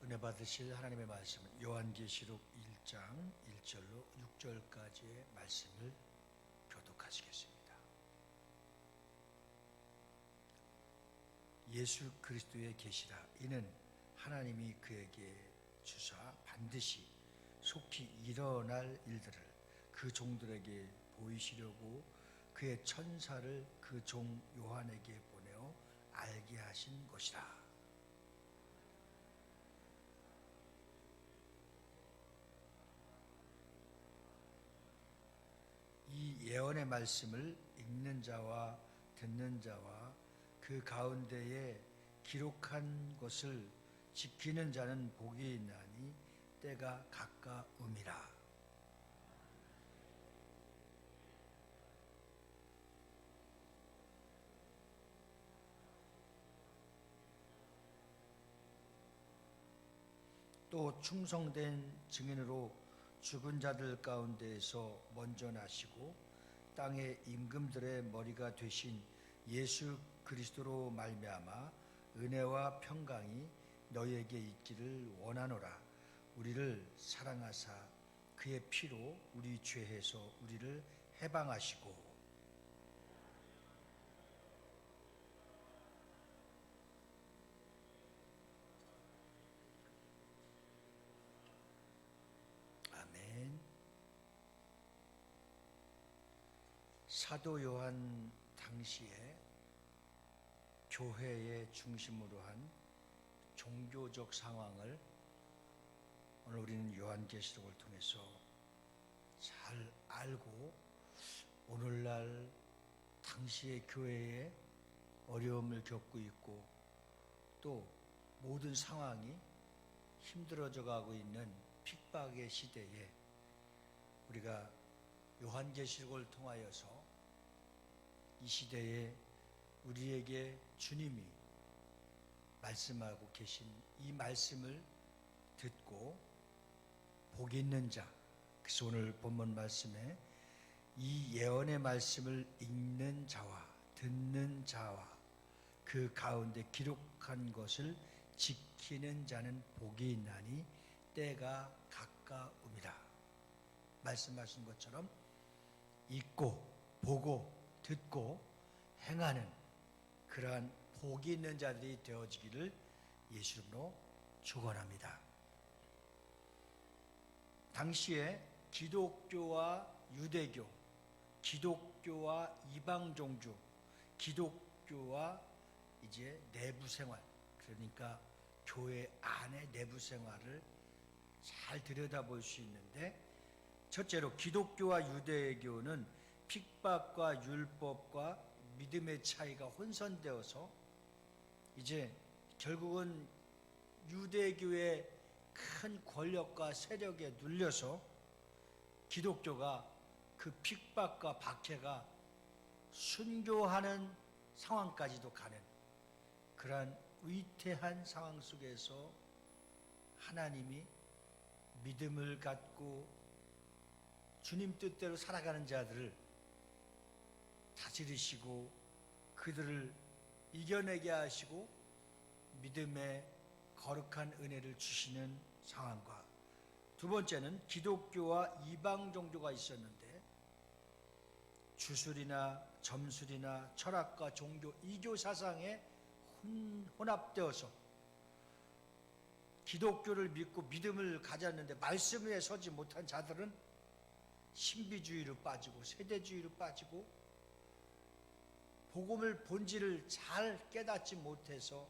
은혜 받으실 하나님의 말씀은 요한계시록 1장 1절로 6절까지의 말씀을 교독하시겠습니다. 예수 그리스도의 계시라. 이는 하나님이 그에게 주사 반드시 속히 일어날 일들을 그 종들에게 보이시려고 그의 천사를 그 종 요한에게 보내어 알게 하신 것이라. 이 예언의 말씀을 읽는 자와 듣는 자와 그 가운데에 기록한 것을 지키는 자는 복이 있나니 때가 가까움이라. 또 충성된 증인으로 죽은 자들 가운데에서 먼저 나시고 땅의 임금들의 머리가 되신 예수 그리스도로 말미암아 은혜와 평강이 너희에게 있기를 원하노라. 우리를 사랑하사 그의 피로 우리 죄에서 우리를 해방하시고 아멘. 사도 요한 당시에 교회의 중심으로 한 종교적 상황을 오늘 우리는 요한계시록을 통해서 잘 알고 오늘날 당시의 교회에 어려움을 겪고 있고 또 모든 상황이 힘들어져 가고 있는 핍박의 시대에 우리가 요한계시록을 통하여서 이 시대에 우리에게 주님이 말씀하고 계신 이 말씀을 듣고 복 있는 자, 그래서 오늘 본문 말씀에 이 예언의 말씀을 읽는 자와 듣는 자와 그 가운데 기록한 것을 지키는 자는 복이 있나니 때가 가까움이라. 말씀하신 것처럼 읽고 보고 듣고 행하는 그러한 복이 있는 자들이 되어지기를 예수 이름으로 축원합니다. 당시에 기독교와 유대교, 기독교와 이방 종교, 기독교와 이제 내부 생활, 그러니까 교회 안의 내부 생활을 잘 들여다볼 수 있는데, 첫째로 기독교와 유대교는 핍박과 율법과 믿음의 차이가 혼선되어서 이제 결국은 유대교의 큰 권력과 세력에 눌려서 기독교가 그 핍박과 박해가 순교하는 상황까지도 가는 그러한 위태한 상황 속에서 하나님이 믿음을 갖고 주님 뜻대로 살아가는 자들을 다스리시고 그들을 이겨내게 하시고 믿음의 거룩한 은혜를 주시는 상황과, 두 번째는 기독교와 이방 종교가 있었는데 주술이나 점술이나 철학과 종교 이교 사상에 혼합되어서 기독교를 믿고 믿음을 가졌는데 말씀 위에 서지 못한 자들은 신비주의로 빠지고 세대주의로 빠지고 복음을 본질을 잘 깨닫지 못해서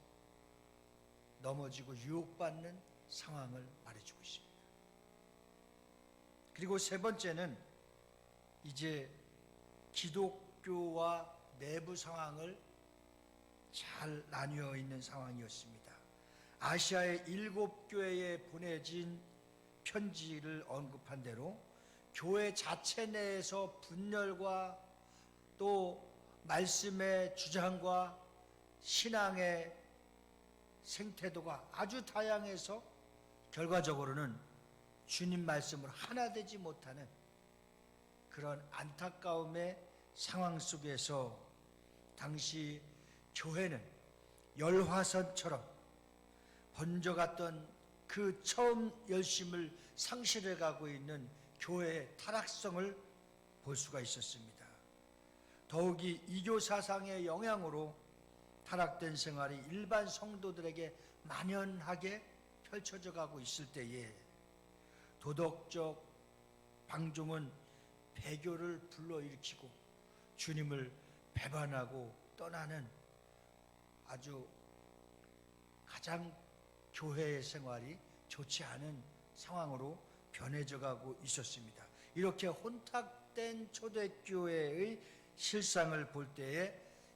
넘어지고 유혹받는 상황을 말해주고 있습니다. 그리고 세 번째는 이제 기독교와 내부 상황을 잘 나뉘어 있는 상황이었습니다. 아시아의 7교회에 보내진 편지를 언급한 대로 교회 자체 내에서 분열과 또 말씀의 주장과 신앙의 생태도가 아주 다양해서 결과적으로는 주님 말씀으로 하나 되지 못하는 그런 안타까움의 상황 속에서 당시 교회는 열화선처럼 번져갔던 그 처음 열심을 상실해 가고 있는 교회의 타락성을 볼 수가 있었습니다. 더욱이 이교 사상의 영향으로 타락된 생활이 일반 성도들에게 만연하게 펼쳐져 가고 있을 때에 도덕적 방종은 배교를 불러일으키고 주님을 배반하고 떠나는 아주 가장 교회의 생활이 좋지 않은 상황으로 변해져 가고 있었습니다. 이렇게 혼탁된 초대교회의 실상을 볼 때에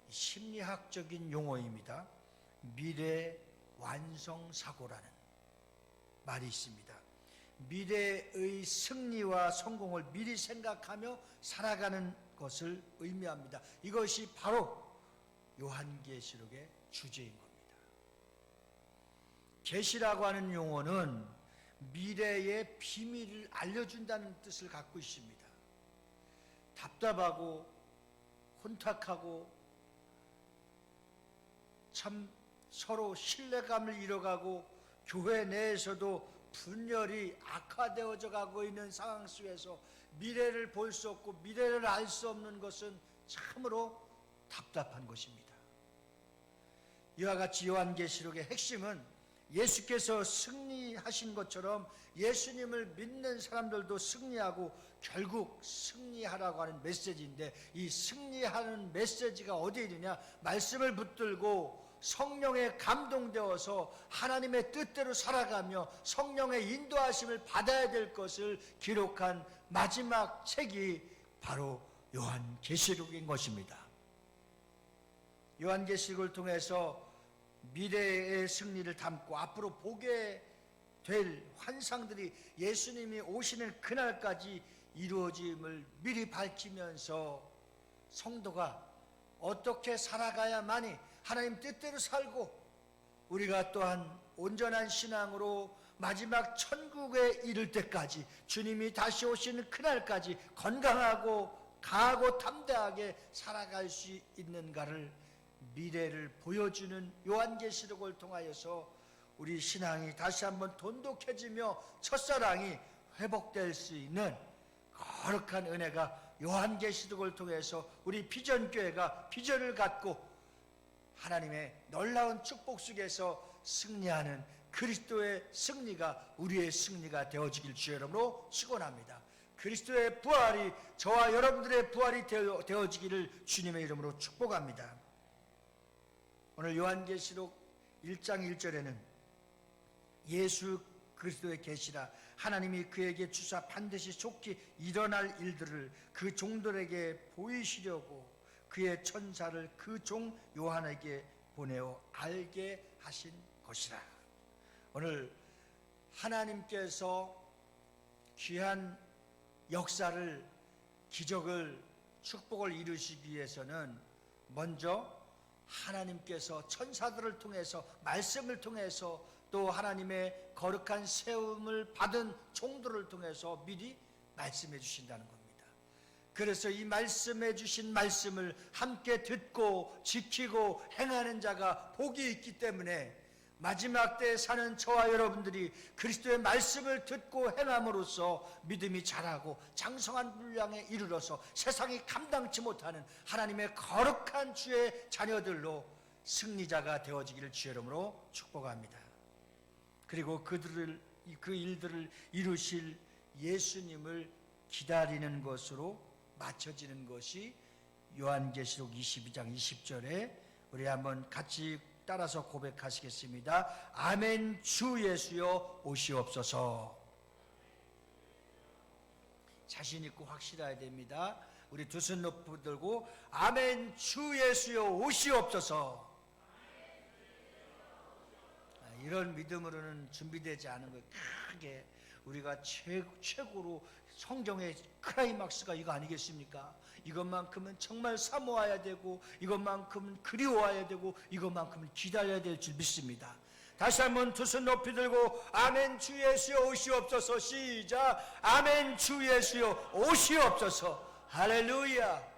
심리학적인 용어입니다. 미래 완성 사고라는 말이 있습니다. 미래의 승리와 성공을 미리 생각하며 살아가는 것을 의미합니다. 이것이 바로 요한계시록의 주제인 겁니다. 계시라고 하는 용어는 미래의 비밀을 알려준다는 뜻을 갖고 있습니다. 답답하고 혼탁하고 참 서로 신뢰감을 잃어가고 교회 내에서도 분열이 악화되어져 가고 있는 상황 속에서 미래를 볼 수 없고 미래를 알 수 없는 것은 참으로 답답한 것입니다. 이와 같이 요한계시록의 핵심은 예수께서 승리하신 것처럼 예수님을 믿는 사람들도 승리하고 결국 승리하라고 하는 메시지인데, 이 승리하는 메시지가 어디에 있느냐? 말씀을 붙들고 성령에 감동되어서 하나님의 뜻대로 살아가며 성령의 인도하심을 받아야 될 것을 기록한 마지막 책이 바로 요한계시록인 것입니다. 요한계시록을 통해서 미래의 승리를 담고 앞으로 보게 될 환상들이 예수님이 오시는 그날까지 이루어짐을 미리 밝히면서 성도가 어떻게 살아가야만이 하나님 뜻대로 살고 우리가 또한 온전한 신앙으로 마지막 천국에 이를 때까지, 주님이 다시 오시는 그날까지 건강하고 강하고 담대하게 살아갈 수 있는가를 미래를 보여주는 요한계시록을 통하여서 우리 신앙이 다시 한번 돈독해지며 첫사랑이 회복될 수 있는 거룩한 은혜가 요한계시록을 통해서 우리 비전교회가 비전을 갖고 하나님의 놀라운 축복 속에서 승리하는 그리스도의 승리가 우리의 승리가 되어지길 주의 이름으로 축원합니다. 그리스도의 부활이 저와 여러분들의 부활이 되어지기를 주님의 이름으로 축복합니다. 오늘 요한계시록 1장 1절에는 예수 그리스도의 계시라 하나님이 그에게 주사 반드시 속히 일어날 일들을 그 종들에게 보이시려고 그의 천사를 그 종 요한에게 보내어 알게 하신 것이라. 오늘 하나님께서 귀한 역사를, 기적을, 축복을 이루시기 위해서는 먼저 하나님께서 천사들을 통해서, 말씀을 통해서, 또 하나님의 거룩한 세움을 받은 종들을 통해서 미리 말씀해 주신다는 겁니다. 그래서 이 말씀해 주신 말씀을 함께 듣고 지키고 행하는 자가 복이 있기 때문에 마지막 때에 사는 저와 여러분들이 그리스도의 말씀을 듣고 행함으로써 믿음이 자라고 장성한 분량에 이르러서 세상이 감당치 못하는 하나님의 거룩한 주의 자녀들로 승리자가 되어지기를 주의 이름으로 축복합니다. 그리고 그 일들을 이루실 예수님을 기다리는 것으로 맞춰지는 것이 요한계시록 22장 20절에 우리 한번 같이 따라서 고백하시겠습니다. 아멘. 주 예수여 오시옵소서. 자신 있고 확실해야 됩니다. 우리 두 손 높이 들고 아멘. 주 예수여 오시옵소서. 이런 믿음으로는 준비되지 않은 거, 크게 우리가 최고로 성경의 클라이막스가 이거 아니겠습니까? 이것만큼은 정말 사모해야 되고, 이것만큼은 그리워해야 되고, 이것만큼은 기다려야 될 줄 믿습니다. 다시 한번 두 손 높이 들고 아멘 주 예수여 오시옵소서. 시작. 아멘 주 예수여 오시옵소서. 할렐루야.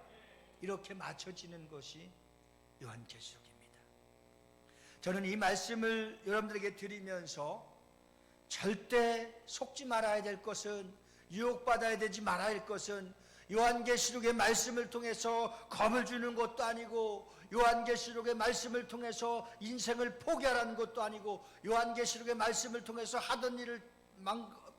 이렇게 맞춰지는 것이 요한계시록입니다. 저는 이 말씀을 여러분들에게 드리면서 절대 속지 말아야 될 것은, 유혹받아야 되지 말아야 할 것은 요한계시록의 말씀을 통해서 겁을 주는 것도 아니고, 요한계시록의 말씀을 통해서 인생을 포기하라는 것도 아니고, 요한계시록의 말씀을 통해서 하던 일을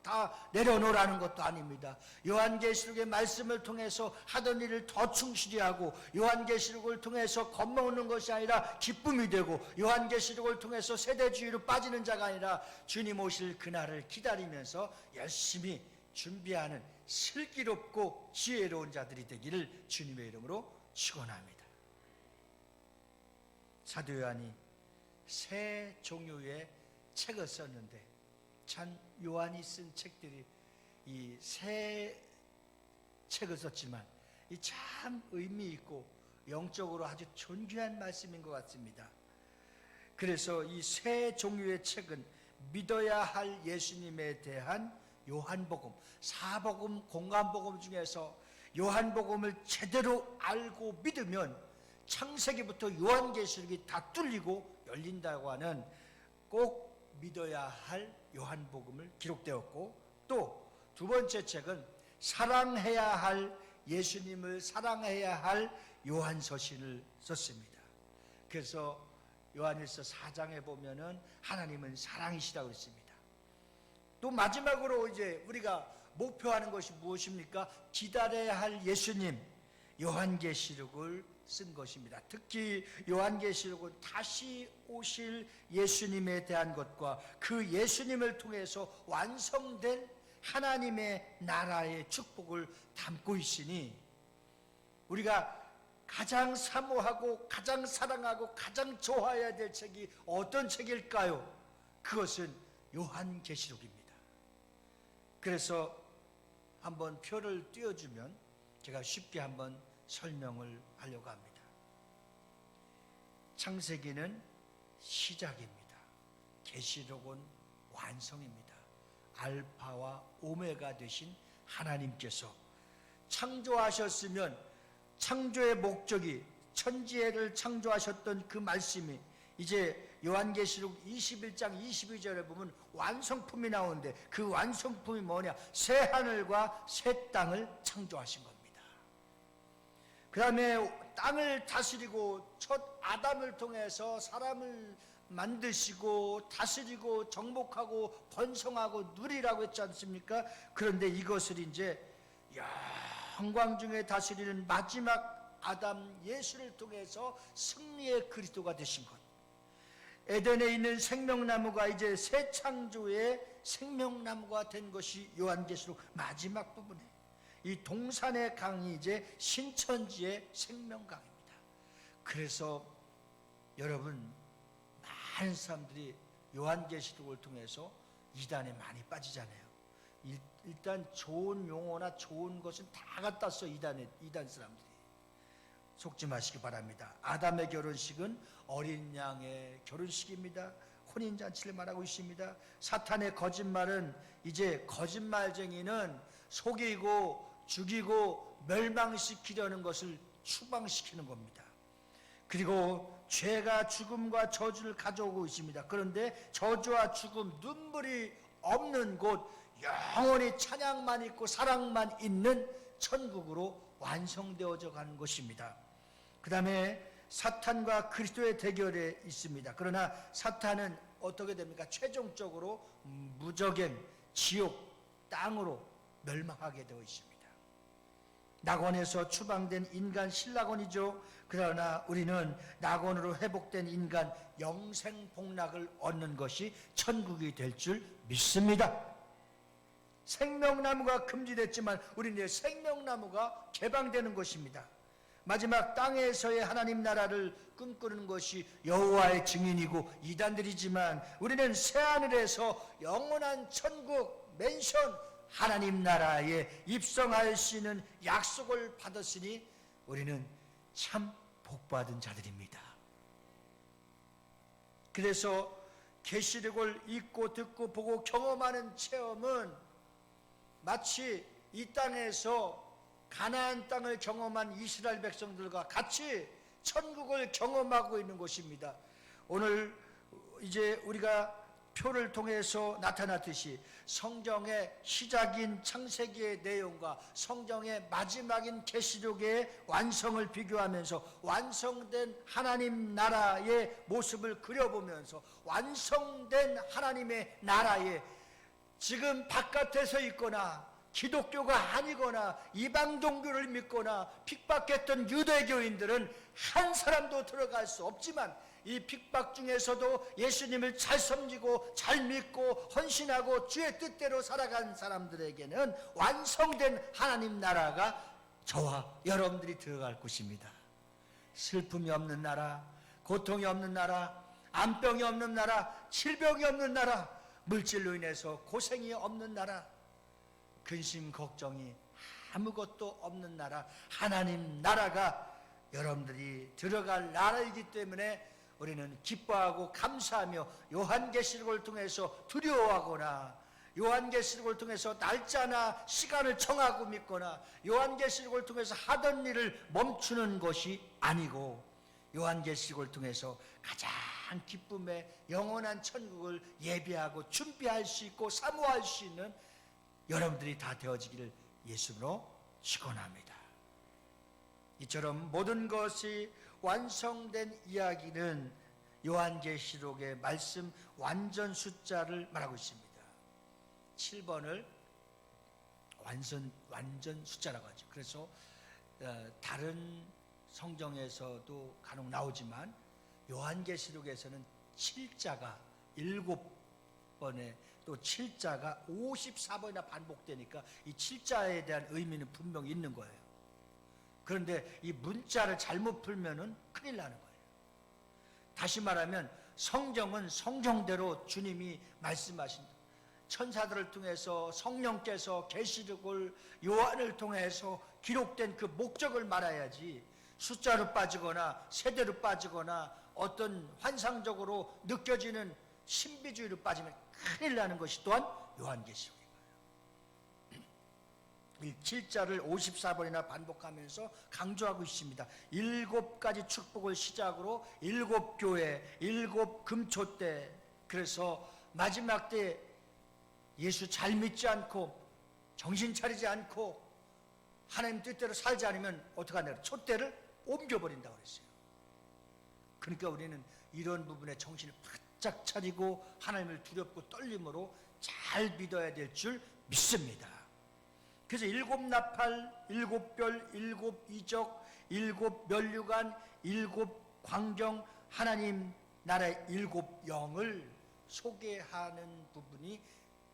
다 내려놓으라는 것도 아닙니다. 요한계시록의 말씀을 통해서 하던 일을 더 충실히 하고, 요한계시록을 통해서 겁먹는 것이 아니라 기쁨이 되고, 요한계시록을 통해서 세대주의로 빠지는 자가 아니라 주님 오실 그날을 기다리면서 열심히 준비하는 슬기롭고 지혜로운 자들이 되기를 주님의 이름으로 축원합니다. 사도 요한이 세 종류의 책을 썼는데, 참 요한이 쓴 책들이 이 세 책을 썼지만 이 참 의미 있고 영적으로 아주 존귀한 말씀인 것 같습니다. 그래서 이 세 종류의 책은 믿어야 할 예수님에 대한 요한복음, 사복음, 공관복음 중에서 요한복음을 제대로 알고 믿으면 창세기부터 요한계시록이 다 뚫리고 열린다고 하는 꼭 믿어야 할 요한복음을 기록되었고, 또 두 번째 책은 사랑해야 할, 예수님을 사랑해야 할 요한서신을 썼습니다. 그래서 요한일서 4장에 보면은 하나님은 사랑이시라고 했습니다. 또 마지막으로 이제 우리가 목표하는 것이 무엇입니까? 기다려야 할 예수님, 요한계시록을 쓴 것입니다. 특히 요한계시록은 다시 오실 예수님에 대한 것과 그 예수님을 통해서 완성된 하나님의 나라의 축복을 담고 있으니, 우리가 가장 사모하고 가장 사랑하고 가장 좋아해야 될 책이 어떤 책일까요? 그것은 요한계시록입니다. 그래서 한번 표를 띄워주면 제가 쉽게 한번 설명을 하려고 합니다. 창세기는 시작입니다. 계시록은 완성입니다. 알파와 오메가 되신 하나님께서 창조하셨으면 창조의 목적이, 천지를 창조하셨던 그 말씀이 이제 요한계시록 21장 22절에 보면 완성품이 나오는데, 그 완성품이 뭐냐? 새 하늘과 새 땅을 창조하신 겁니다. 그 다음에 땅을 다스리고 첫 아담을 통해서 사람을 만드시고 다스리고 정복하고 번성하고 누리라고 했지 않습니까? 그런데 이것을 이제 영광 중에 다스리는 마지막 아담 예수를 통해서 승리의 그리스도가 되신 것, 에덴에 있는 생명나무가 이제 새 창조의 생명나무가 된 것이 요한계시록 마지막 부분에, 이 동산의 강이 이제 신천지의 생명강입니다. 그래서 여러분, 많은 사람들이 요한계시록을 통해서 이단에 많이 빠지잖아요. 일단 좋은 용어나 좋은 것은 다 갖다 써, 이단 사람들이. 속지 마시기 바랍니다. 아담의 결혼식은 어린 양의 결혼식입니다. 혼인잔치를 말하고 있습니다. 사탄의 거짓말은, 이제 거짓말쟁이는 속이고 죽이고 멸망시키려는 것을 추방시키는 겁니다. 그리고 죄가 죽음과 저주를 가져오고 있습니다. 그런데 저주와 죽음, 눈물이 없는 곳, 영원히 찬양만 있고 사랑만 있는 천국으로 완성되어져 가는 것입니다. 그 다음에 사탄과 그리스도의 대결에 있습니다. 그러나 사탄은 어떻게 됩니까? 최종적으로 무저갱, 지옥, 땅으로 멸망하게 되어 있습니다. 낙원에서 추방된 인간 신낙원이죠. 그러나 우리는 낙원으로 회복된 인간 영생복락을 얻는 것이 천국이 될 줄 믿습니다. 생명나무가 금지됐지만 우리는 생명나무가 개방되는 것입니다. 마지막 땅에서의 하나님 나라를 꿈꾸는 것이 여호와의 증인이고 이단들이지만, 우리는 새하늘에서 영원한 천국 맨션 하나님 나라에 입성할 수 있는 약속을 받았으니 우리는 참 복받은 자들입니다. 그래서 계시록을 읽고 듣고 보고 경험하는 체험은 마치 이 땅에서 가나안 땅을 경험한 이스라엘 백성들과 같이 천국을 경험하고 있는 것입니다. 오늘 이제 우리가 표를 통해서 나타났듯이 성경의 시작인 창세기의 내용과 성경의 마지막인 계시록의 완성을 비교하면서 완성된 하나님 나라의 모습을 그려보면서 완성된 하나님의 나라에 지금 바깥에서 있거나 기독교가 아니거나 이방 종교를 믿거나 핍박했던 유대교인들은 한 사람도 들어갈 수 없지만 이 핍박 중에서도 예수님을 잘 섬기고 잘 믿고 헌신하고 주의 뜻대로 살아간 사람들에게는 완성된 하나님 나라가 저와 여러분들이 들어갈 곳입니다. 슬픔이 없는 나라, 고통이 없는 나라, 암병이 없는 나라, 질병이 없는 나라, 물질로 인해서 고생이 없는 나라, 근심 걱정이 아무것도 없는 나라, 하나님 나라가 여러분들이 들어갈 나라이기 때문에 우리는 기뻐하고 감사하며 요한계시록을 통해서 두려워하거나 요한계시록을 통해서 날짜나 시간을 정하고 믿거나 요한계시록을 통해서 하던 일을 멈추는 것이 아니고 요한계시록을 통해서 가장 기쁨의 영원한 천국을 예비하고 준비할 수 있고 사모할 수 있는 여러분들이 다 되어지기를 예수로 축원합니다. 이처럼 모든 것이 완성된 이야기는 요한계시록의 말씀 완전 숫자를 말하고 있습니다. 7번을 완전 숫자라고 하죠. 그래서 다른 성경에서도 간혹 나오지만 요한계시록에서는 7자가 7번에 또 7자가 54번이나 반복되니까 이 7자에 대한 의미는 분명히 있는 거예요. 그런데 이 문자를 잘못 풀면은 큰일 나는 거예요. 다시 말하면 성경은 성경대로 주님이 말씀하신 천사들을 통해서 성령께서 계시록을 요한을 통해서 기록된 그 목적을 말해야지 숫자로 빠지거나 세대로 빠지거나 어떤 환상적으로 느껴지는 신비주의로 빠지면 큰일 나는 것이 또한 요한계시록입니다. 7자를 54번이나 반복하면서 강조하고 있습니다. 7가지 축복을 시작으로 7교회, 7금초 때, 그래서 마지막 때 예수 잘 믿지 않고 정신 차리지 않고 하나님 뜻대로 살지 않으면 어떻게 하냐, 촛대를 옮겨버린다고 그랬어요. 그러니까 우리는 이런 부분에 정신을 바짝 차리고 하나님을 두렵고 떨림으로 잘 믿어야 될 줄 믿습니다. 그래서 7나팔, 7별, 7이적, 7면류관, 7광경, 하나님 나라의 7영을 소개하는 부분이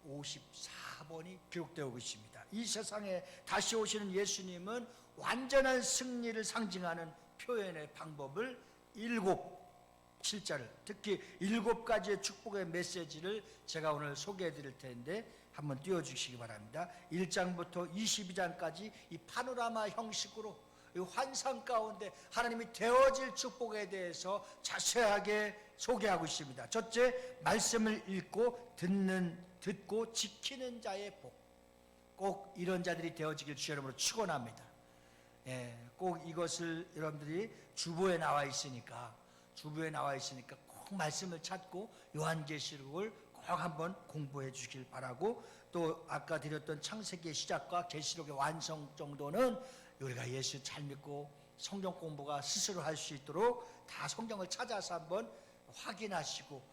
54번이 기록되고 있습니다. 이 세상에 다시 오시는 예수님은 완전한 승리를 상징하는 표현의 방법을 7자를, 특히 7가지의 축복의 메시지를 제가 오늘 소개해 드릴 텐데 한번 띄워주시기 바랍니다. 1장부터 22장까지 이 파노라마 형식으로 이 환상 가운데 하나님이 되어질 축복에 대해서 자세하게 소개하고 있습니다. 첫째, 말씀을 읽고 듣고 지키는 자의 복. 꼭 이런 자들이 되어지길 주 이름으로 축원합니다. 꼭 이것을 여러분들이 주보에 나와 있으니까 꼭 말씀을 찾고 요한계시록을 꼭 한번 공부해 주길 바라고, 또 아까 드렸던 창세기의 시작과 계시록의 완성 정도는 우리가 예수 잘 믿고 성경 공부가 스스로 할 수 있도록 다 성경을 찾아서 한번 확인하시고,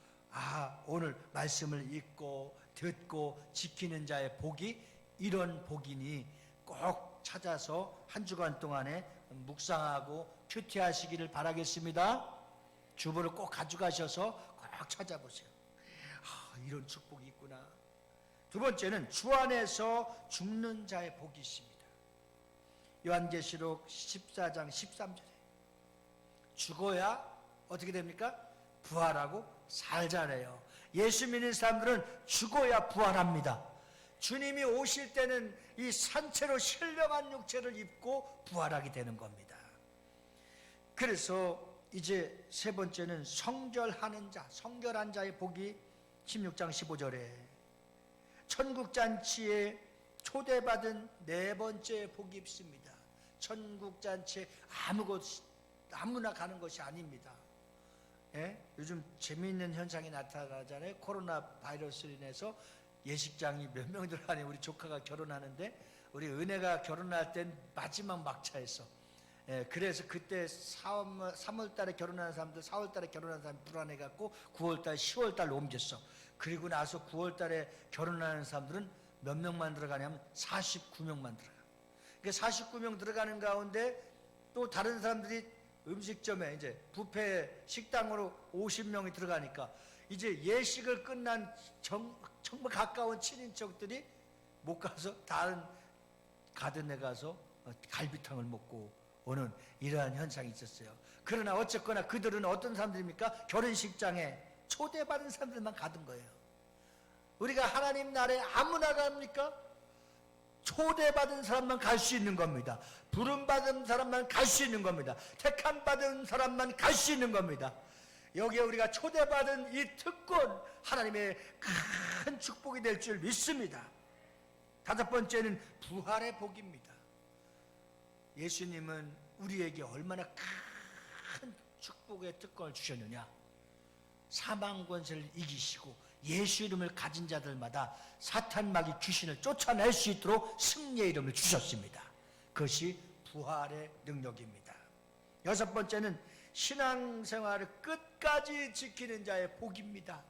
오늘 말씀을 읽고 듣고 지키는 자의 복이 이런 복이니 꼭 찾아서 한 주간 동안에 묵상하고 큐티하시기를 바라겠습니다. 주보를 꼭 가져가셔서 꼭 찾아보세요. 이런 축복이 있구나. 두 번째는 주 안에서 죽는 자의 복이 있습니다. 요한계시록 14장 13절에 죽어야 어떻게 됩니까? 부활하고 살잖아요. 예수 믿는 사람들은 죽어야 부활합니다. 주님이 오실 때는 이 산채로 신령한 육체를 입고 부활하게 되는 겁니다. 그래서 이제 세 번째는 성결하는 자, 성결한 자의 복이 16장 15절에 천국잔치에 초대받은 네 번째 복이 있습니다. 천국잔치에 아무나 가는 것이 아닙니다. 요즘 재미있는 현상이 나타나잖아요. 코로나 바이러스로 인해서 예식장이 몇 명 들어가니 우리 조카가 결혼하는데 우리 은혜가 결혼할 땐 마지막 막차였어. 그래서 그때 3월 달에 결혼하는 사람들 4월 달에 결혼하는 사람 불안해갖고 9월 달 10월 달로 옮겼어. 그리고 나서 9월 달에 결혼하는 사람들은 몇 명만 들어가냐면 49명만 들어가. 그러니까 49명 들어가는 가운데 또 다른 사람들이 음식점에 이제 뷔페 식당으로 50명이 들어가니까 이제 예식을 끝난 정말 가까운 친인척들이 못 가서 다른 가든에 가서 갈비탕을 먹고 오는 이러한 현상이 있었어요. 그러나 어쨌거나 그들은 어떤 사람들입니까? 결혼식장에 초대받은 사람들만 가던 거예요. 우리가 하나님 나라에 아무나 갑니까? 초대받은 사람만 갈 수 있는 겁니다. 부름받은 사람만 갈 수 있는 겁니다. 택함받은 사람만 갈 수 있는 겁니다. 여기에 우리가 초대받은 이 특권, 하나님의 큰 축복이 될 줄 믿습니다. 다섯 번째는 부활의 복입니다. 예수님은 우리에게 얼마나 큰 축복의 특권을 주셨느냐. 사망 권세를 이기시고 예수 이름을 가진 자들마다 사탄 마귀 귀신을 쫓아낼 수 있도록 승리의 이름을 주셨습니다. 그것이 부활의 능력입니다. 여섯 번째는 신앙생활을 끝까지 지키는 자의 복입니다.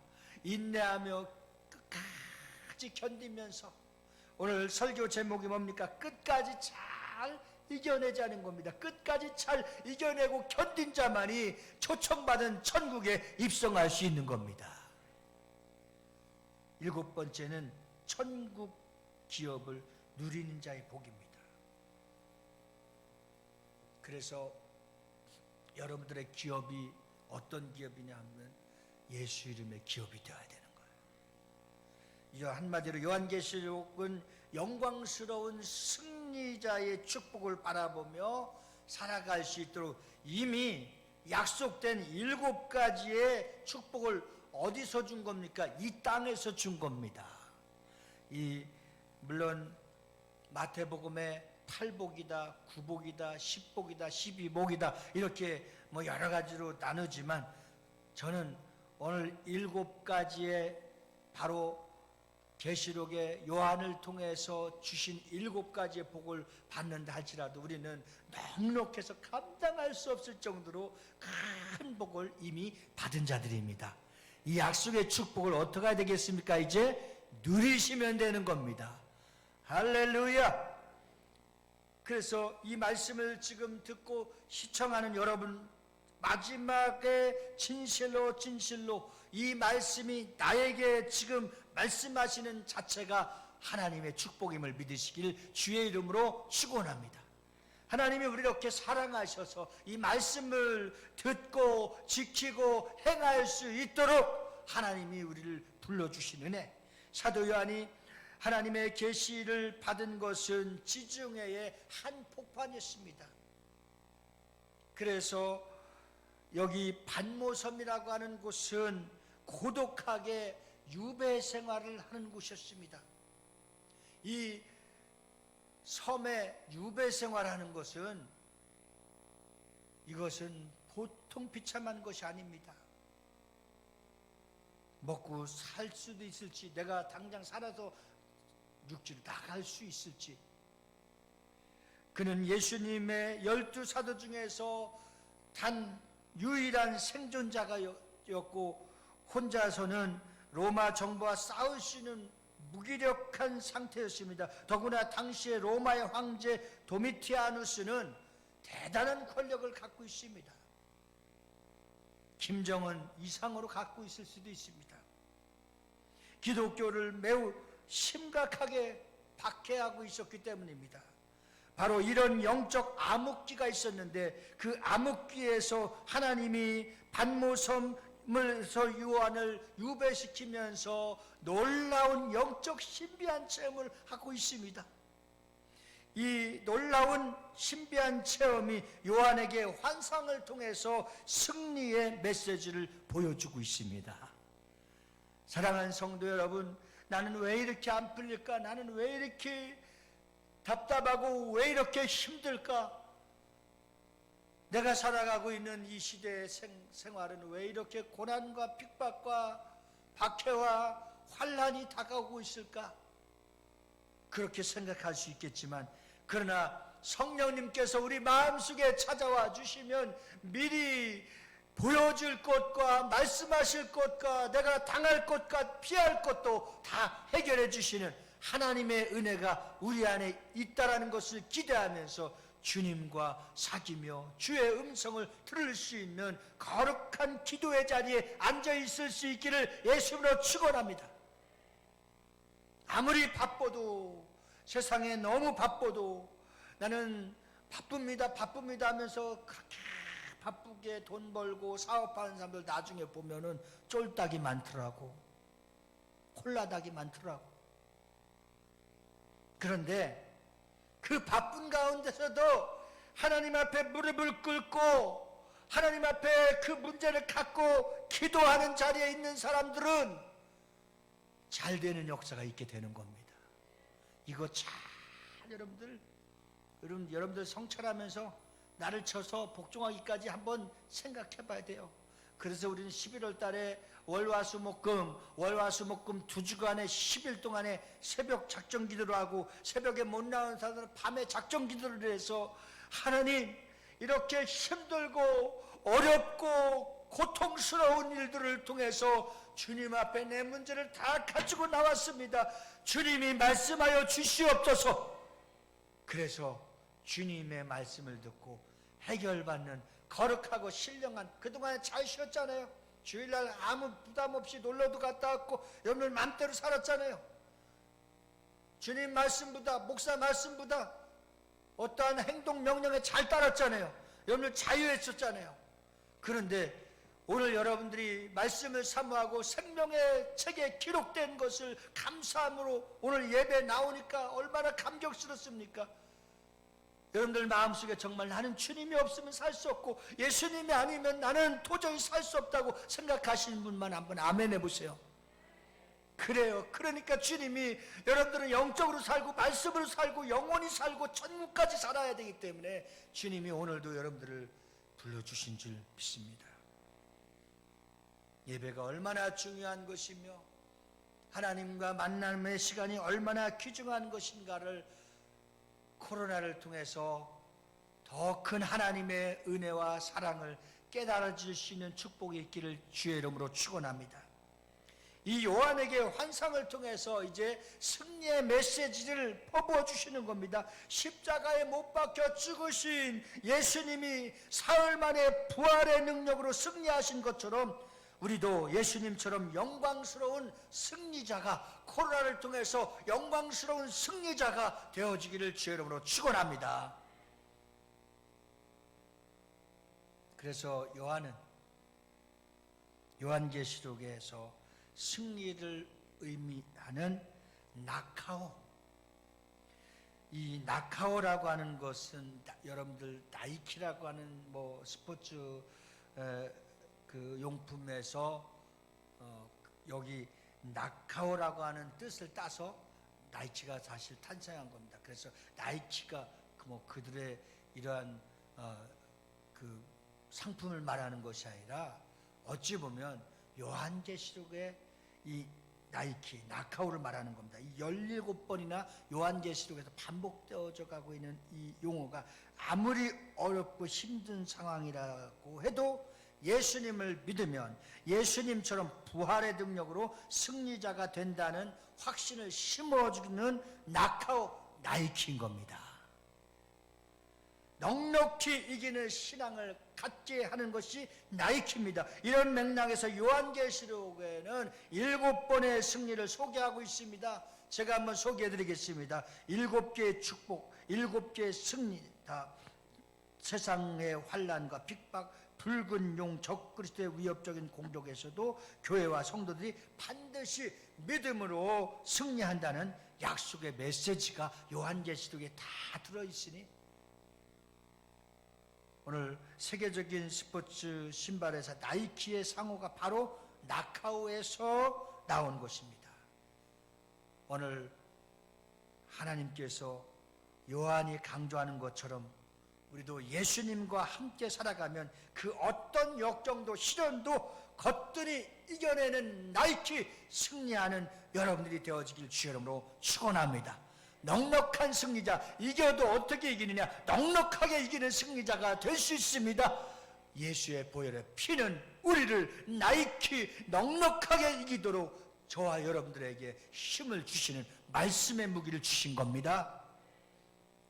인내하며 끝까지 견디면서, 오늘 설교 제목이 뭡니까? 끝까지 잘 이겨내자는 겁니다. 끝까지 잘 이겨내고 견딘 자만이 초청받은 천국에 입성할 수 있는 겁니다. 일곱 번째는 천국 기업을 누리는 자의 복입니다. 그래서 여러분들의 기업이 어떤 기업이냐 하면 예수 이름의 기업이 되어야 되는 거예요. 한마디로 요한계시록은 영광스러운 승리자의 축복을 바라보며 살아갈 수 있도록 이미 약속된 7가지의 축복을 어디서 준 겁니까? 이 땅에서 준 겁니다. 물론 마태복음에 8복이다, 9복이다, 10복이다, 12복이다 이렇게 여러 가지로 나누지만 저는 오늘 7가지의 바로 계시록의 요한을 통해서 주신 7가지의 복을 받는다 할지라도 우리는 넉넉해서 감당할 수 없을 정도로 큰 복을 이미 받은 자들입니다. 이 약속의 축복을 어떻게 해야 되겠습니까? 이제 누리시면 되는 겁니다. 할렐루야! 그래서 이 말씀을 지금 듣고 시청하는 여러분, 마지막에 진실로 이 말씀이 나에게 지금 말씀하시는 자체가 하나님의 축복임을 믿으시길 주의 이름으로 축원합니다. 하나님이 우리를 이렇게 사랑하셔서 이 말씀을 듣고 지키고 행할 수 있도록 하나님이 우리를 불러주신 은혜. 사도 요한이 하나님의 계시를 받은 것은 지중해의 한 폭판이었습니다. 그래서 여기 반모섬이라고 하는 곳은 고독하게 유배 생활을 하는 곳이었습니다. 이 섬에 유배 생활하는 것은 이것은 보통 비참한 것이 아닙니다. 먹고 살 수도 있을지, 내가 당장 살아서 육지로 나갈 수 있을지. 그는 예수님의 12사도 중에서 단 유일한 생존자가였고 혼자서는 로마 정부와 싸울 수 있는 무기력한 상태였습니다. 더구나 당시의 로마의 황제 도미티아누스는 대단한 권력을 갖고 있습니다. 김정은 이상으로 갖고 있을 수도 있습니다. 기독교를 매우 심각하게 박해하고 있었기 때문입니다. 바로 이런 영적 암흑기가 있었는데 그 암흑기에서 하나님이 반모섬에서 요한을 유배시키면서 놀라운 영적 신비한 체험을 하고 있습니다. 이 놀라운 신비한 체험이 요한에게 환상을 통해서 승리의 메시지를 보여주고 있습니다. 사랑하는 성도 여러분, 나는 왜 이렇게 안 풀릴까? 나는 왜 이렇게 답답하고 왜 이렇게 힘들까? 내가 살아가고 있는 이 시대의 생활은 왜 이렇게 고난과 핍박과 박해와 환란이 다가오고 있을까? 그렇게 생각할 수 있겠지만, 그러나 성령님께서 우리 마음속에 찾아와 주시면 미리 보여줄 것과 말씀하실 것과 내가 당할 것과 피할 것도 다 해결해 주시는 하나님의 은혜가 우리 안에 있다라는 것을 기대하면서 주님과 사귀며 주의 음성을 들을 수 있는 거룩한 기도의 자리에 앉아 있을 수 있기를 예수님으로 축원합니다. 아무리 바빠도, 세상에 너무 바빠도 나는 바쁩니다 하면서 그렇게 바쁘게 돈 벌고 사업하는 사람들 나중에 보면은 쫄딱이 많더라고, 콜라닭이 많더라고. 그런데 그 바쁜 가운데서도 하나님 앞에 무릎을 꿇고 하나님 앞에 그 문제를 갖고 기도하는 자리에 있는 사람들은 잘 되는 역사가 있게 되는 겁니다. 이거 잘 여러분들 성찰하면서 나를 쳐서 복종하기까지 한번 생각해 봐야 돼요. 그래서 우리는 11월 달에 월화수목금 2주간의 10일 동안에 새벽 작정 기도를 하고, 새벽에 못 나온 사람들은 밤에 작정 기도를 해서 하나님, 이렇게 힘들고 어렵고 고통스러운 일들을 통해서 주님 앞에 내 문제를 다 가지고 나왔습니다. 주님이 말씀하여 주시옵소서. 그래서 주님의 말씀을 듣고 해결받는 거룩하고 신령한, 그동안에 잘 쉬었잖아요. 주일날 아무 부담 없이 놀러도 갔다 왔고 여러분들 마음대로 살았잖아요. 주님 말씀보다, 목사 말씀보다 어떠한 행동 명령에 잘 따랐잖아요. 여러분들 자유했었잖아요. 그런데 오늘 여러분들이 말씀을 사모하고 생명의 책에 기록된 것을 감사함으로 오늘 예배 나오니까 얼마나 감격스럽습니까? 여러분들 마음속에 정말 나는 주님이 없으면 살 수 없고 예수님이 아니면 나는 도저히 살 수 없다고 생각하시는 분만 한번 아멘 해보세요. 그래요. 그러니까 주님이 여러분들은 영적으로 살고 말씀으로 살고 영원히 살고 천국까지 살아야 되기 때문에 주님이 오늘도 여러분들을 불러주신 줄 믿습니다. 예배가 얼마나 중요한 것이며 하나님과 만남의 시간이 얼마나 귀중한 것인가를 코로나를 통해서 더 큰 하나님의 은혜와 사랑을 깨달아질 수 있는 축복이 있기를 주의 이름으로 축원합니다. 이 요한에게 환상을 통해서 이제 승리의 메시지를 퍼부어 주시는 겁니다. 십자가에 못 박혀 죽으신 예수님이 사흘 만에 부활의 능력으로 승리하신 것처럼 우리도 예수님처럼 영광스러운 승리자가, 코로나를 통해서 영광스러운 승리자가 되어지기를 주의 이름으로 축원합니다. 그래서 요한은 요한계시록에서 승리를 의미하는 나카오, 이 나카오라고 하는 것은 여러분들 나이키라고 하는 스포츠 그 용품에서 여기 나카오라고 하는 뜻을 따서 나이키가 사실 탄생한 겁니다. 그래서 나이키가 그들의 이러한 그 상품을 말하는 것이 아니라 어찌 보면 요한계시록의 이 나이키, 나카오를 말하는 겁니다. 이 17번이나 요한계시록에서 반복되어져 가고 있는 이 용어가 아무리 어렵고 힘든 상황이라고 해도 예수님을 믿으면 예수님처럼 부활의 능력으로 승리자가 된다는 확신을 심어주는 나카오, 나이키인 겁니다. 넉넉히 이기는 신앙을 갖게 하는 것이 나이키입니다. 이런 맥락에서 요한계시록에는 7번의 승리를 소개하고 있습니다. 제가 한번 소개해드리겠습니다. 7개의 축복, 7개의 승리, 다 세상의 환난과 핍박, 붉은 용, 적그리스도의 위협적인 공격에서도 교회와 성도들이 반드시 믿음으로 승리한다는 약속의 메시지가 요한계시록에 다 들어있으니 오늘 세계적인 스포츠 신발회사 나이키의 상호가 바로 나카오에서 나온 것입니다. 오늘 하나님께서 요한이 강조하는 것처럼 우리도 예수님과 함께 살아가면 그 어떤 역정도 시련도 거뜬히 이겨내는 나이키 승리하는 여러분들이 되어지길 주의 이름으로 축원합니다. 넉넉한 승리자, 이겨도 어떻게 이기느냐? 넉넉하게 이기는 승리자가 될 수 있습니다. 예수의 보혈의 피는 우리를 나이키 넉넉하게 이기도록 저와 여러분들에게 힘을 주시는 말씀의 무기를 주신 겁니다.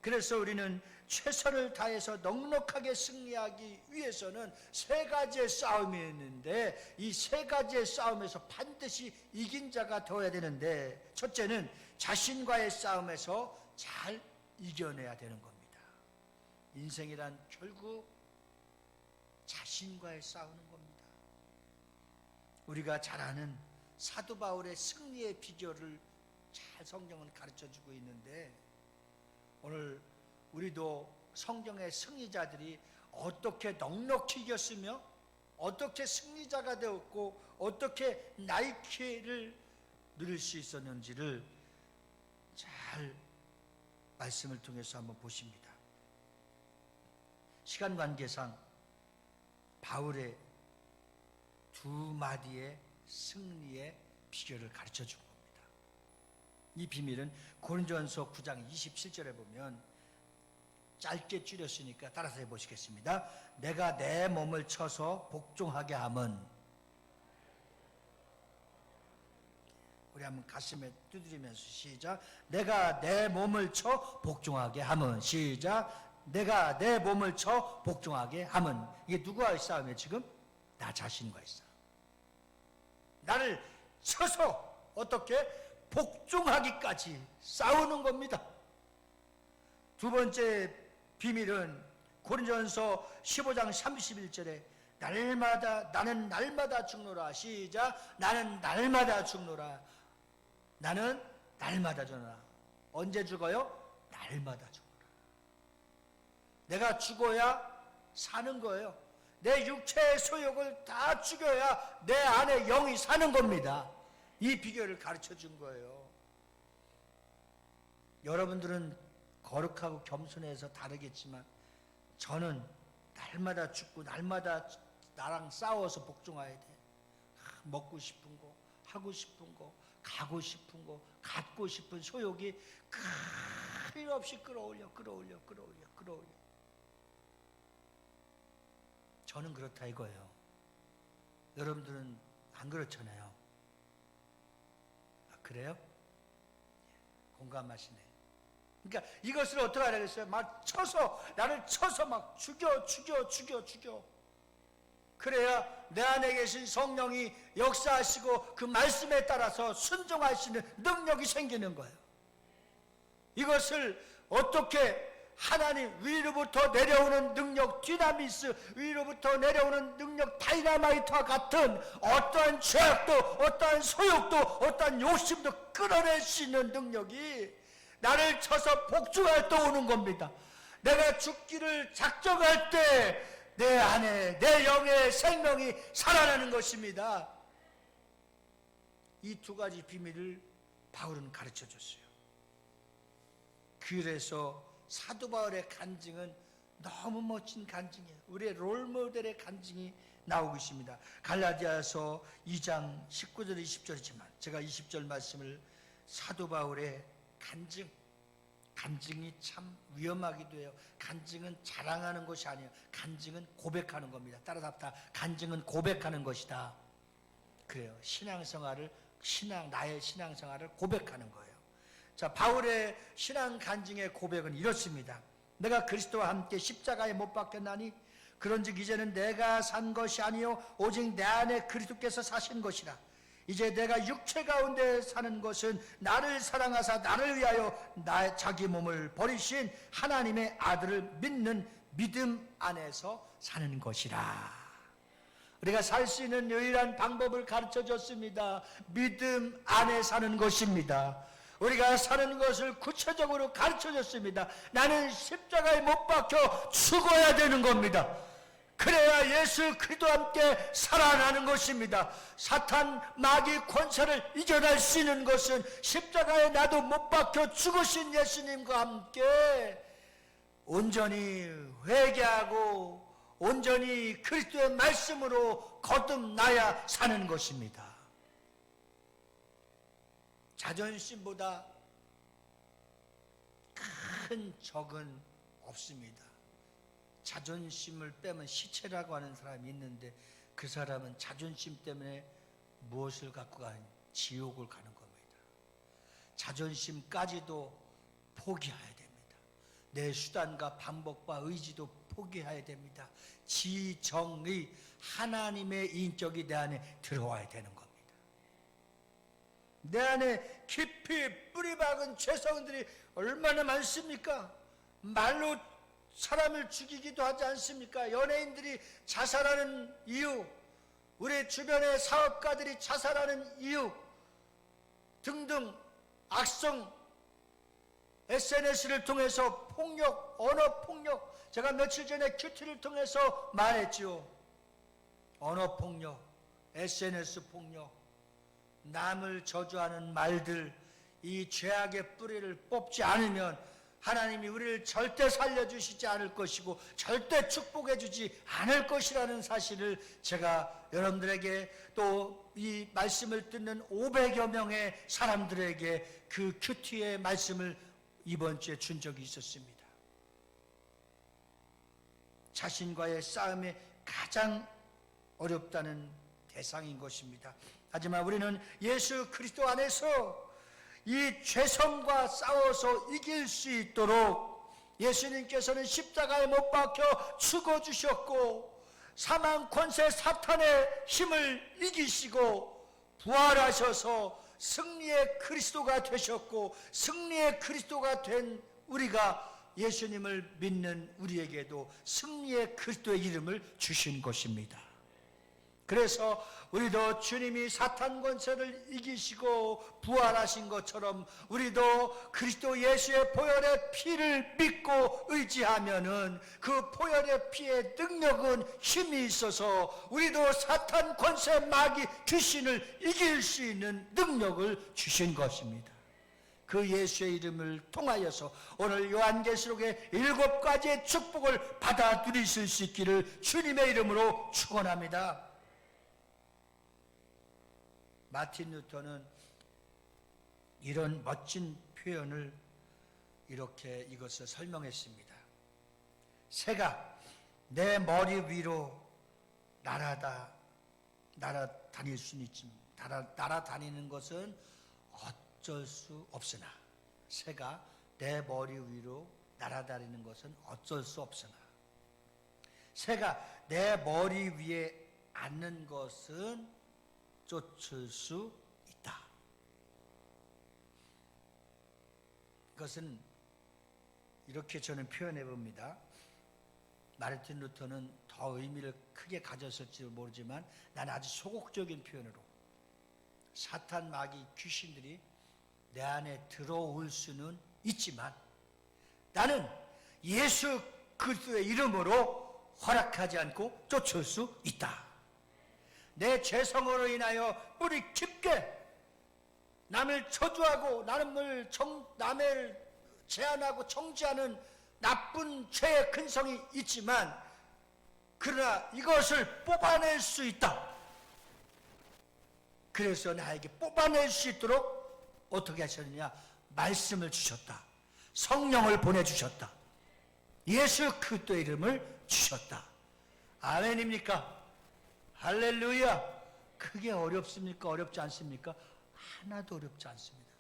그래서 우리는 최선을 다해서 넉넉하게 승리하기 위해서는 세 가지의 싸움이 있는데, 이 세 가지의 싸움에서 반드시 이긴 자가 되어야 되는데, 첫째는 자신과의 싸움에서 잘 이겨내야 되는 겁니다. 인생이란 결국 자신과의 싸우는 겁니다. 우리가 잘 아는 사도 바울의 승리의 비결을 잘 성경은 가르쳐주고 있는데, 오늘 우리도 성경의 승리자들이 어떻게 넉넉히 이겼으며 어떻게 승리자가 되었고 어떻게 나이키를 누릴 수 있었는지를 잘 말씀을 통해서 한번 보십니다. 시간 관계상 바울의 두 마디의 승리의 비결을 가르쳐 준 겁니다. 이 비밀은 고린도전서 9장 27절에 보면, 짧게 줄였으니까 따라서 해보시겠습니다. 내가 내 몸을 쳐서 복종하게 함은, 우리 한번 가슴에 두드리면서 시작. 내가 내 몸을 쳐 복종하게 함은, 시작. 내가 내 몸을 쳐 복종하게 함은. 이게 누구와의 싸움이에요 지금? 나 자신과의 싸움. 나를 쳐서 어떻게 복종하기까지 싸우는 겁니다. 두 번째 비밀은 고린도전서 15장 31절에 나는 날마다 죽노라. 시작. 나는 날마다 죽노라. 나는 날마다 죽노라. 언제 죽어요? 날마다 죽노라. 내가 죽어야 사는 거예요. 내 육체의 소욕을 다 죽여야 내 안에 영이 사는 겁니다. 이 비결을 가르쳐 준 거예요. 여러분들은 거룩하고 겸손해서 다르겠지만, 저는 날마다 죽고 날마다 나랑 싸워서 복종해야 돼. 먹고 싶은 거, 하고 싶은 거, 가고 싶은 거, 갖고 싶은 소욕이 끊임없이 끌어올려. 저는 그렇다 이거예요. 여러분들은 안 그렇잖아요. 아, 그래요? 공감하시네. 그러니까 이것을 어떻게 하라겠어요? 막 쳐서, 나를 쳐서 막 죽여. 그래야 내 안에 계신 성령이 역사하시고 그 말씀에 따라서 순종하시는 능력이 생기는 거예요. 이것을 어떻게 하나님 위로부터 내려오는 능력 디나미스, 위로부터 내려오는 능력 다이나마이트와 같은 어떠한 죄악도, 어떠한 소욕도, 어떠한 욕심도 끌어낼 수 있는 능력이 나를 쳐서 복종할 때 오는 겁니다. 내가 죽기를 작정할 때 내 안에 내 영의 생명이 살아나는 것입니다. 이 두 가지 비밀을 바울은 가르쳐 줬어요. 그래서 사도 바울의 간증은 너무 멋진 간증이에요. 우리의 롤모델의 간증이 나오고 있습니다. 갈라디아서 2장 19절 20절이지만 제가 20절 말씀을, 사도 바울의 간증이 참 위험하기도 해요. 간증은 자랑하는 것이 아니에요. 간증은 고백하는 겁니다. 따라서 합시다. 간증은 고백하는 것이다. 그래요. 나의 신앙생활을 고백하는 거예요. 자, 바울의 신앙 간증의 고백은 이렇습니다. 내가 그리스도와 함께 십자가에 못 박혔나니 그런즉 이제는 내가 산 것이 아니요 오직 내 안에 그리스도께서 사신 것이라. 이제 내가 육체 가운데 사는 것은 나를 사랑하사 나를 위하여 자기 몸을 버리신 하나님의 아들을 믿는 믿음 안에서 사는 것이라. 우리가 살 수 있는 유일한 방법을 가르쳐 줬습니다. 믿음 안에 사는 것입니다. 우리가 사는 것을 구체적으로 가르쳐 줬습니다. 나는 십자가에 못 박혀 죽어야 되는 겁니다. 그래야 예수 그리스도와 함께 살아나는 것입니다. 사탄 마귀 권세를 이겨낼 수 있는 것은 십자가에 나도 못 박혀 죽으신 예수님과 함께 온전히 회개하고 온전히 그리스도의 말씀으로 거듭나야 사는 것입니다. 자존심보다 큰 적은 없습니다. 자존심을 빼면 시체라고 하는 사람이 있는데 그 사람은 자존심 때문에 무엇을 갖고 가는 지옥을 가는 겁니다. 자존심까지도 포기해야 됩니다. 내 수단과 방법과 의지도 포기해야 됩니다. 지정의 하나님의 인격이 내 안에 들어와야 되는 겁니다. 내 안에 깊이 뿌리박은 죄성들이 얼마나 많습니까? 말로 사람을 죽이기도 하지 않습니까? 연예인들이 자살하는 이유, 우리 주변의 사업가들이 자살하는 이유 등등 악성 SNS를 통해서 폭력, 언어 폭력, 제가 며칠 전에 큐티를 통해서 말했지요. 언어 폭력, SNS 폭력, 남을 저주하는 말들, 이 죄악의 뿌리를 뽑지 않으면 하나님이 우리를 절대 살려주시지 않을 것이고 절대 축복해 주지 않을 것이라는 사실을 제가 여러분들에게 또 이 말씀을 듣는 500여 명의 사람들에게 그 큐티의 말씀을 이번 주에 준 적이 있었습니다. 자신과의 싸움에 가장 어렵다는 대상인 것입니다. 하지만 우리는 예수 그리스도 안에서 이 죄성과 싸워서 이길 수 있도록 예수님께서는 십자가에 못 박혀 죽어주셨고 사망 권세 사탄의 힘을 이기시고 부활하셔서 승리의 그리스도가 되셨고 승리의 그리스도가 된 우리가 예수님을 믿는 우리에게도 승리의 그리스도의 이름을 주신 것입니다. 그래서 우리도 주님이 사탄 권세를 이기시고 부활하신 것처럼 우리도 그리스도 예수의 보혈의 피를 믿고 의지하면은 그 보혈의 피의 능력은 힘이 있어서 우리도 사탄 권세 마귀 귀신을 이길 수 있는 능력을 주신 것입니다. 그 예수의 이름을 통하여서 오늘 요한계시록의 7가지의 축복을 받아 누리실 수 있기를 주님의 이름으로 축원합니다. 마틴 루터는 이런 멋진 표현을 이렇게 이것을 설명했습니다. 새가 내 머리 위로 날아다닐 수는 있지만 날아다니는 것은 어쩔 수 없으나 새가 내 머리 위로 날아다니는 것은 어쩔 수 없으나 새가 내 머리 위에 앉는 것은 쫓을 수 있다. 그것은 이렇게 저는 표현해 봅니다. 마르틴 루터는 더 의미를 크게 가졌을지 모르지만 나는 아주 소극적인 표현으로 사탄 마귀 귀신들이 내 안에 들어올 수는 있지만 나는 예수 그리스도의 이름으로 허락하지 않고 쫓을 수 있다. 내 죄성으로 인하여 뿌리 깊게 남을 저주하고 남을 제한하고 정죄하는 나쁜 죄의 근성이 있지만 그러나 이것을 뽑아낼 수 있다. 그래서 나에게 뽑아낼 수 있도록 어떻게 하셨느냐? 말씀을 주셨다. 성령을 보내주셨다. 예수 그리스도의 이름을 주셨다. 아멘입니까? 할렐루야. 그게 어렵습니까? 어렵지 않습니까? 하나도 어렵지 않습니다.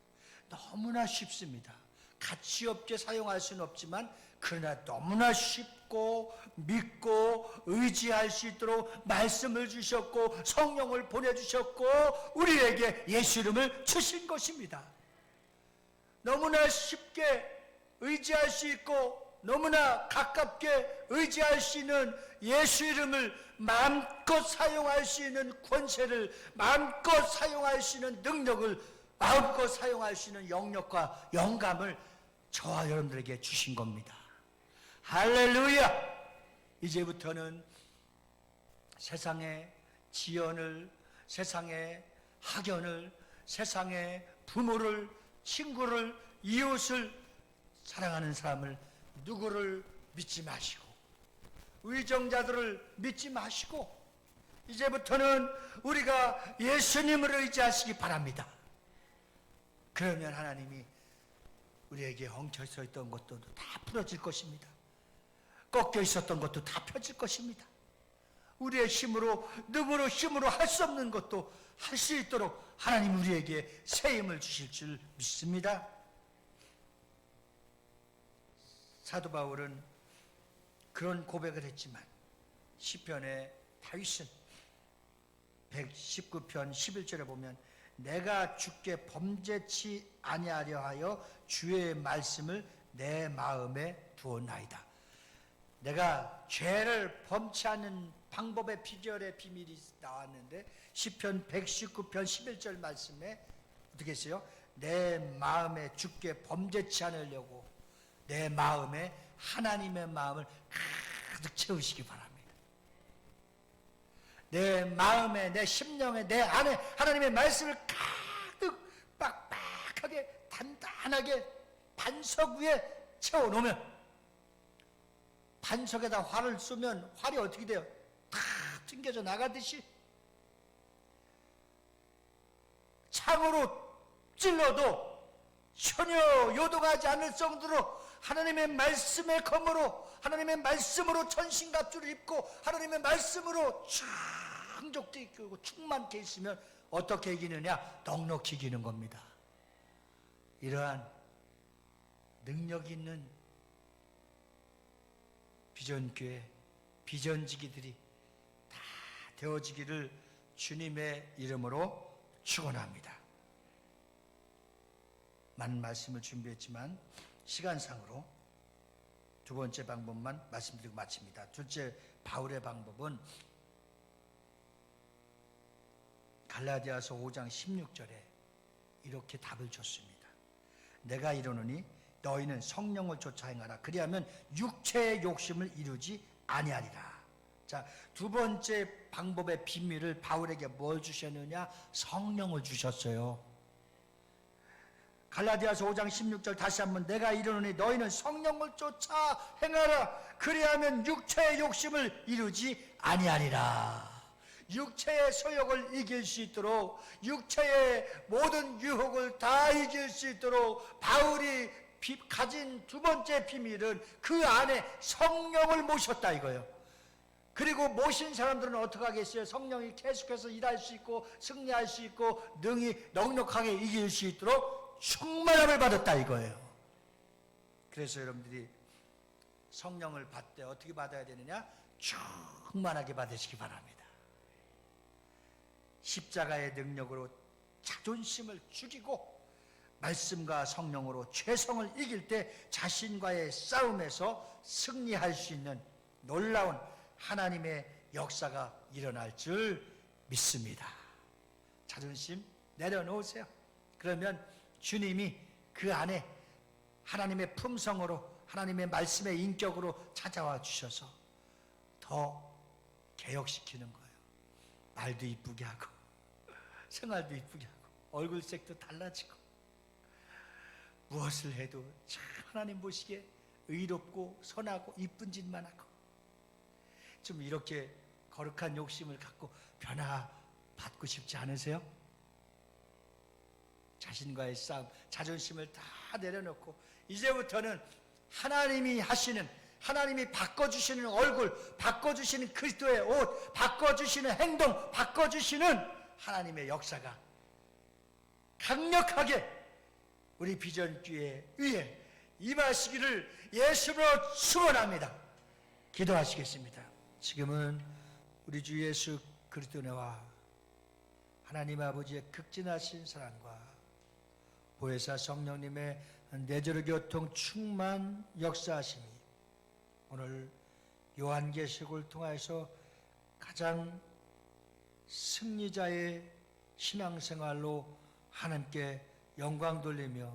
너무나 쉽습니다. 가치 없게 사용할 수는 없지만 그러나 너무나 쉽고 믿고 의지할 수 있도록 말씀을 주셨고 성령을 보내주셨고 우리에게 예수 이름을 주신 것입니다. 너무나 쉽게 의지할 수 있고 너무나 가깝게 의지할 수 있는 예수 이름을 마음껏 사용할 수 있는 권세를 마음껏 사용할 수 있는 능력을 마음껏 사용할 수 있는 영역과 영감을 저와 여러분들에게 주신 겁니다. 할렐루야. 이제부터는 세상의 지연을 세상의 학연을 세상의 부모를 친구를 이웃을 사랑하는 사람을 누구를 믿지 마시고 의정자들을 믿지 마시고 이제부터는 우리가 예수님을 의지하시기 바랍니다. 그러면 하나님이 우리에게 엉켜서 있던 것도 다 풀어질 것입니다. 꺾여 있었던 것도 다 펴질 것입니다. 우리의 힘으로 능으로 힘으로 할 수 없는 것도 할 수 있도록 하나님 우리에게 새 힘을 주실 줄 믿습니다. 사도 바울은 그런 고백을 했지만 시편의 다윗은 119편 11절에 보면 내가 주께 범죄치 아니하려 하여 주의 말씀을 내 마음에 두었나이다. 내가 죄를 범치 않는 방법의 비결의 비밀이 나왔는데 시편 119편 11절 말씀에 어떻게 했어요? 내 마음에 주께 범죄치 않으려고 내 마음에 하나님의 마음을 가득 채우시기 바랍니다. 내 마음에 내 심령에 내 안에 하나님의 말씀을 가득 빡빡하게 단단하게 반석 위에 채워놓으면 반석에다 활을 쏘면 활이 어떻게 돼요? 다 튕겨져 나가듯이 창으로 찔러도 전혀 요동하지 않을 정도로 하나님의 말씀의 검으로 하나님의 말씀으로 전신갑주를 입고 하나님의 말씀으로 충족되어 있고 충만케 있으면 어떻게 이기느냐? 넉넉히 이기는 겁니다. 이러한 능력 있는 비전교회 비전지기들이 다 되어지기를 주님의 이름으로 축원합니다. 많은 말씀을 준비했지만 시간상으로 두 번째 방법만 말씀드리고 마칩니다. 둘째 바울의 방법은 갈라디아서 5장 16절에 이렇게 답을 줬습니다. 내가 이르노니 너희는 성령을 쫓아 행하라. 그리하면 육체의 욕심을 이루지 아니하리라. 자, 두 번째 방법의 비밀을 바울에게 뭘 주셨느냐? 성령을 주셨어요. 갈라디아서 5장 16절 다시 한번 내가 이르노니 너희는 성령을 쫓아 행하라. 그리하면 육체의 욕심을 이루지 아니하리라. 육체의 소욕을 이길 수 있도록 육체의 모든 유혹을 다 이길 수 있도록 바울이 가진 두 번째 비밀은 그 안에 성령을 모셨다 이거예요. 그리고 모신 사람들은 어떻게 하겠어요? 성령이 계속해서 일할 수 있고 승리할 수 있고 능히 넉넉하게 이길 수 있도록 충만함을 받았다 이거예요. 그래서 여러분들이 성령을 받되 어떻게 받아야 되느냐? 충만하게 받으시기 바랍니다. 십자가의 능력으로 자존심을 죽이고 말씀과 성령으로 죄성을 이길 때 자신과의 싸움에서 승리할 수 있는 놀라운 하나님의 역사가 일어날 줄 믿습니다. 자존심 내려놓으세요. 그러면 주님이 그 안에 하나님의 품성으로 하나님의 말씀의 인격으로 찾아와 주셔서 더 개혁시키는 거예요. 말도 이쁘게 하고 생활도 이쁘게 하고 얼굴색도 달라지고 무엇을 해도 참 하나님 보시기에 의롭고 선하고 이쁜 짓만 하고 좀 이렇게 거룩한 욕심을 갖고 변화받고 싶지 않으세요? 자신과의 싸움, 자존심을 다 내려놓고 이제부터는 하나님이 하시는 하나님이 바꿔주시는 얼굴, 바꿔주시는 그리스도의 옷, 바꿔주시는 행동, 바꿔주시는 하나님의 역사가 강력하게 우리 비전교회 위에 임하시기를 예수로 축원합니다. 기도하시겠습니다. 지금은 우리 주 예수 그리스도의 은혜와 하나님 아버지의 극진하신 사랑과 보혜사 성령님의 내저로 교통 충만 역사하심이 오늘 요한계시록을 통해서 가장 승리자의 신앙생활로 하나님께 영광 돌리며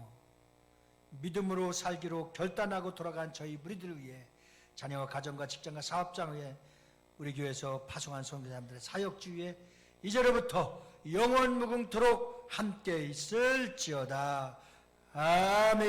믿음으로 살기로 결단하고 돌아간 저희 무리들을 위해 자녀와 가정과 직장과 사업장 위에 우리 교회에서 파송한 선교사님들의 사역주 위에 이제로부터 영원 무궁토록 함께 있을지어다. 아멘.